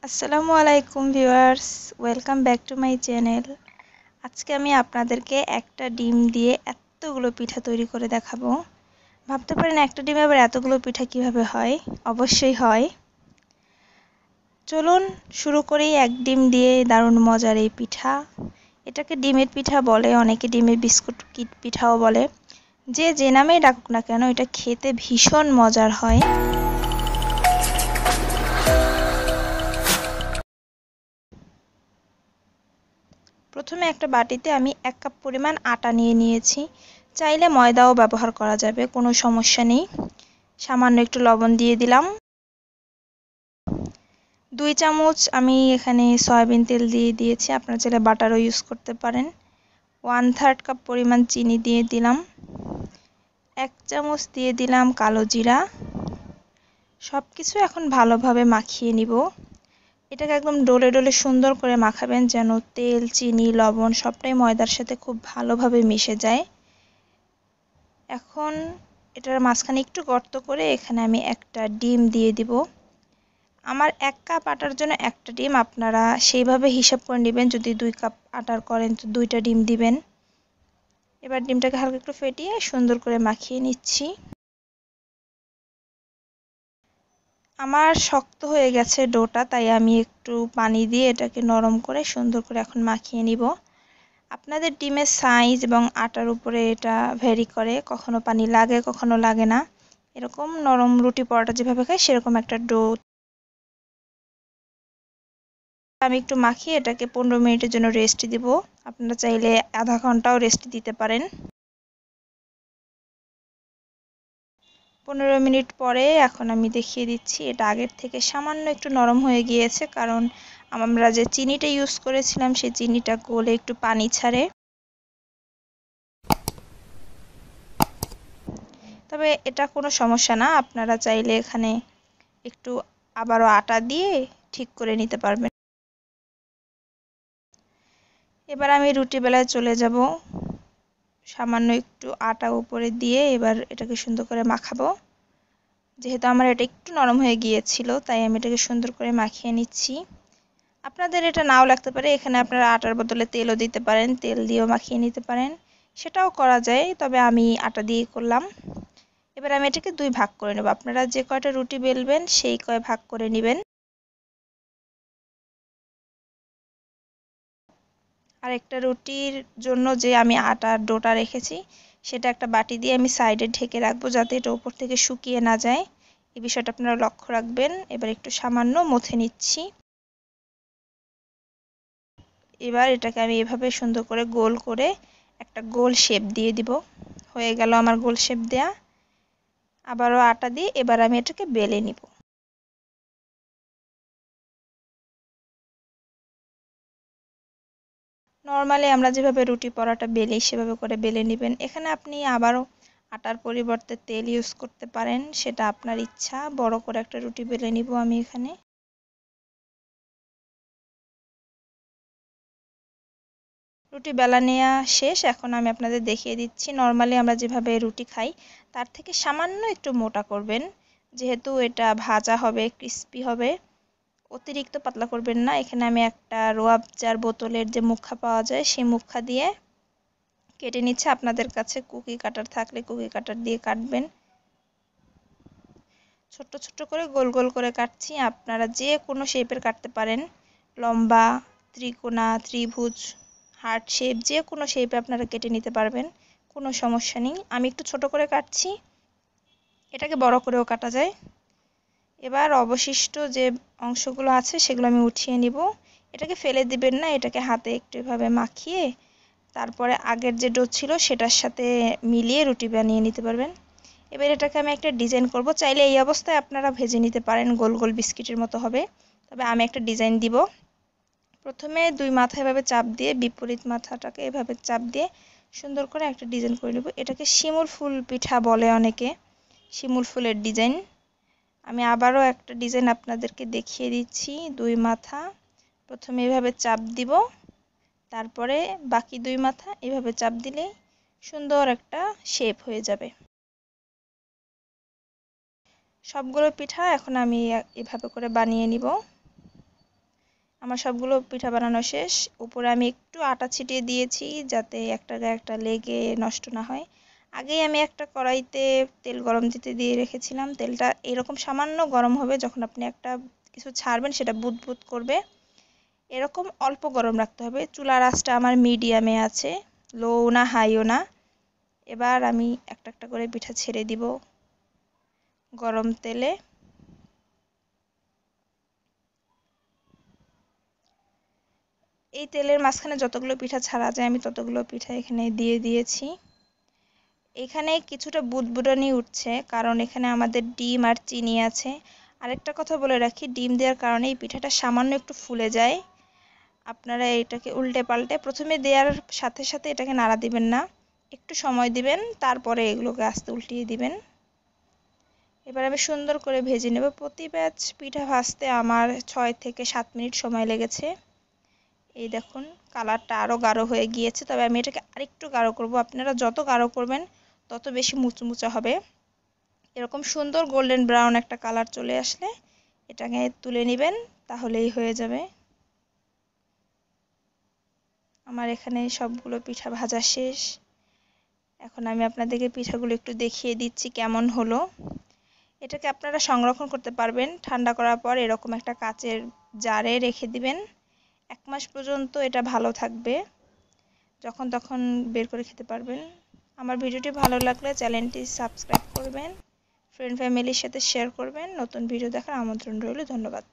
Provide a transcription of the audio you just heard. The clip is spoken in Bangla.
আসসালামু আলাইকুম viewers, welcome back to my channel. আজকে আমি আপনাদেরকে একটা ডিম দিয়ে এতগুলো পিঠা তৈরি করে দেখাবো। ভাবতে পারেন একটা ডিমে আবার এতগুলো পিঠা কিভাবে হয়? অবশ্যই হয়। চলুন শুরু করি এক ডিম দিয়ে দারুণ মজার এই পিঠা। এটাকে ডিমের পিঠা বলে, অনেকে ডিমের বিস্কুট পিঠাও বলে। যে নামেই ডাকুক না কেন, এটা খেতে ভীষণ মজার হয়। প্রথমে একটা বাটিতে আমি 1 কাপ পরিমাণ আটা নিয়ে নিয়েছি। চাইলে ময়দাও ব্যবহার করা যাবে, কোনো সমস্যা নেই। সামান্য একটু লবণ দিয়ে দিলাম। 2 চামচ আমি এখানে সয়াবিন তেল দিয়ে দিয়েছি, আপনারা চাইলে বাটারও ইউজ করতে পারেন। 1/3 কাপ পরিমাণ চিনি দিয়ে দিলাম। 1 চামচ দিয়ে দিলাম কালো জিরা। সব কিছু এখন ভালোভাবে মাখিয়ে নিব। এটাকে একদম ডলে ডলে সুন্দর করে মাখাবেন, যেন তেল, চিনি, লবণ সবটাই ময়দার সাথে খুব ভালোভাবে মিশে যায়। এখন এটার মাঝখানে একটু গর্ত করে এখানে আমি একটা ডিম দিয়ে দিব। আমার 1 কাপ আটার জন্য একটা ডিম, আপনারা সেইভাবে হিসাব করে নেবেন। যদি 2 কাপ আটার করেন তো 2টা ডিম দিবেন। এবার ডিমটাকে হালকা একটু ফেটিয়ে সুন্দর করে মাখিয়ে নিচ্ছি। আমার শক্ত হয়ে গেছে ডোটা, তাই আমি একটু পানি দিয়ে এটাকে নরম করে সুন্দর করে এখন মাখিয়ে নিব। আপনাদের ডিমের সাইজ এবং আটার উপরে এটা ভ্যারি করে, কখনো পানি লাগে কখনো লাগে না। এরকম নরম রুটি পরোটা যেভাবে খাই সেরকম একটা ডো আমি একটু মাখিয়ে এটাকে 15 মিনিটের জন্য রেস্ট দিব। আপনারা চাইলে আধা ঘন্টাও রেস্ট দিতে পারেন। 15 মিনিট পরে এখন আমি দেখিয়ে দিচ্ছি, এটা আগের থেকে সামান্য একটু নরম হয়ে গিয়েছে, কারণ আমরা যে চিনিটা ইউজ করেছিলাম সেই চিনিটা গলে একটু পানি ছাড়ে। তবে এটা কোনো সমস্যা না, আপনারা চাইলে এখানে একটু আবারও আটা দিয়ে ঠিক করে নিতে পারবেন। এবার আমি রুটি বেলায় চলে যাব। সামান্য একটু আটা উপরে দিয়ে এবার এটাকে সুন্দর করে মাখাবো। যেহেতু আমার এটা একটু নরম হয়ে গিয়েছিল, তাই আমি এটাকে সুন্দর করে মাখিয়ে নিচ্ছি। আপনাদের এটা নাও লাগতে পারে, এখানে আপনারা আটার বদলে তেলও দিতে পারেন, তেল দিয়েও মাখিয়ে নিতে পারেন, সেটাও করা যায়। তবে আমি আটা দিয়েই করলাম। এবার আমি এটাকে 2 ভাগ করে নেব। আপনারা যে কয়টা রুটি বেলবেন সেই কয় ভাগ করে নেবেন। আর একটা রুটির জন্য যে আমি আটার ডোটা রেখেছি সেটা একটা বাটি দিয়ে আমি সাইডে ঢেকে রাখবো, যাতে এটা উপর থেকে শুকিয়ে না যায়। এই বিষয়টা আপনারা লক্ষ্য রাখবেন। এবার একটু সামান্য মথে নিচ্ছি। এবার এটাকে আমি এভাবে সুন্দর করে গোল করে একটা গোল শেপ দিয়ে দিব। হয়ে গেল আমার গোল শেপ দেয়া। আবারও আটা দিয়ে এবার আমি এটাকে বেলে নিব। নরমালি আমরা যেভাবে রুটি পরোটা বেলি সেভাবে করে বেলে নেবেন। এখানে আপনি আবারও আটার পরিবর্তে তেল ইউজ করতে পারেন, সেটা আপনার ইচ্ছা। বড় করে একটা রুটি বেলে নিব আমি এখানে। রুটি বেলা নেওয়া শেষ, এখন আমি আপনাদের দেখিয়ে দিচ্ছি। নরমালি আমরা যেভাবে রুটি খাই তার থেকে সামান্য একটু মোটা করবেন, যেহেতু এটা ভাজা হবে, ক্রিস্পি হবে। অতিরিক্ত পাতলা করবেন না। এখানে আমি একটা রোয়াবজার বোতলের যে মুখা পাওয়া যায় সেই মুখা দিয়ে কেটে নিচ্ছে। আপনাদের কাছে কুকি কাটার থাকলে কুকি কাটার দিয়ে কাটবেন। ছোট্ট ছোট্ট করে গোল গোল করে কাটছি। আপনারা যে কোনো শেপের কাটতে পারেন, লম্বা, ত্রিকোণা, ত্রিভুজ, হার্ট শেপ, যে কোনো শেপে আপনারা কেটে নিতে পারবেন, কোনো সমস্যা নেই। আমি একটু ছোট করে কাটছি, এটাকে বড় করেও কাটা যায়। এবার অবশিষ্ট যে অংশগুলো আছে সেগুলো আমি উঠিয়ে নিব। এটাকে ফেলে দিবেন না, এটাকে হাতে একটু এভাবে মাখিয়ে তারপরে আগের যে ডো ছিল সেটার সাথে মিলিয়ে রুটি বানিয়ে নিতে পারবেন। এবার এটাকে আমি একটা ডিজাইন করব। চাইলে এই অবস্থায় আপনারা ভেজে নিতে পারেন, গোল গোল বিস্কিটের মতো হবে। তবে আমি একটা ডিজাইন দিব। প্রথমে 2 মাথা এভাবে চাপ দিয়ে বিপরীত মাথাটাকে এভাবে চাপ দিয়ে সুন্দর করে একটা ডিজাইন করে নেব। এটাকে শিমুল ফুল পিঠা বলে অনেকে, শিমুল ফুলের ডিজাইন। আমি আবারও একটা ডিজাইন আপনাদেরকে দেখিয়ে দিচ্ছি। 2 মাথা প্রথমে এভাবে চাপ দিব, তারপরে বাকি 2 মাথা এভাবে চাপ দিলে সুন্দর একটা শেপ হয়ে যাবে। সবগুলো পিঠা এখন আমি এভাবে করে বানিয়ে নিব। আমার সবগুলো পিঠা বানানো শেষ। উপরে আমি একটু আটা ছিটিয়ে দিয়েছি যাতে একটা গায়ে একটা লেগে নষ্ট না হয়। আগেই আমি একটা কড়াইতে তেল গরম দিতে দিয়ে রেখেছিলাম। তেলটা এরকম সামান্য গরম হবে, যখন আপনি একটা কিছু ছাড়বেন সেটা বুদবুদ করবে, এরকম অল্প গরম রাখতে হবে। চুলার আঁচটা আমার মিডিয়ামে আছে, লো না হাইও না। এবার আমি একটা একটা করে পিঠা ছেড়ে দিব গরম তেলে। এই তেলের মাঝখানে যতগুলো পিঠা ছাড়া যায় আমি ততগুলো পিঠা এখানে দিয়ে দিয়েছি। এখানে কিছুটা বুদবুদানি উঠছে কারণ এখানে আমাদের ডিম আর চিনি আছে। আরেকটা কথা বলে রাখি, ডিম দেওয়ার কারণে এই পিঠাটা সামান্য একটু ফুলে যায়। আপনারা এটাকে উল্টে পাল্টে প্রথমে দেওয়ার সাথে সাথে এটাকে নাড়া দিবেন না, একটু সময় দিবেন, তারপরে এগুলোকে আস্তে উল্টিয়ে দিবেন। এবার আমি সুন্দর করে ভেজে নেব। প্রতি ব্যাচ পিঠা ভাজতে আমার 6 থেকে 7 মিনিট সময় লেগেছে। এই দেখুন কালারটা আরও গাঢ় হয়ে গিয়েছে, তবে আমি এটাকে আরেকটু গাঢ় করব। আপনারা যত গাঢ় করবেন তত বেশি মুচমুচে হবে। এরকম সুন্দর গোল্ডেন ব্রাউন একটা কালার চলে আসলে এটাকে তুলে নেবেন, তাহলেই হয়ে যাবে। আমার এখানে সবগুলো পিঠা ভাজা শেষ। এখন আমি আপনাদেরকে পিঠাগুলো একটু দেখিয়ে দিচ্ছি কেমন হলো। এটাকে আপনারা সংরক্ষণ করতে পারবেন, ঠান্ডা করার পর এরকম একটা কাচের জারে রেখে দিবেন। 1 মাস পর্যন্ত এটা ভালো থাকবে, যখন তখন বের করে খেতে পারবেন। আমার ভিডিওটি ভালো লাগলে চ্যানেলটি সাবস্ক্রাইব করবেন, ফ্রেন্ড ফ্যামিলির সাথে শেয়ার করবেন। নতুন ভিডিও দেখার আমন্ত্রণ রইল। ধন্যবাদ।